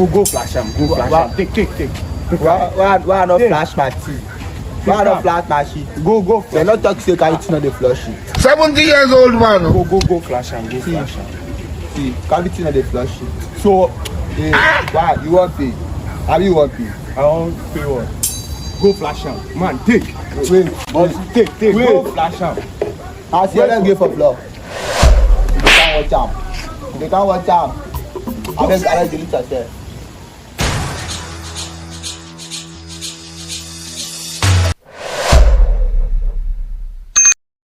Go flash am. Go flash am. Take. Why not flash my tea? Why not flash my shit? Go. They not talk say Khavety not dey flush it. 70 years old man. Go flash am. Go flash am. See, Khavety not dey flush it. So, Why you want pay? How you want pay? I won't pay what? Go flash am. Man, take. Wait. Take. Wait. Go flash am. I see them go for floor. They can't watch am. I beg delete yourself.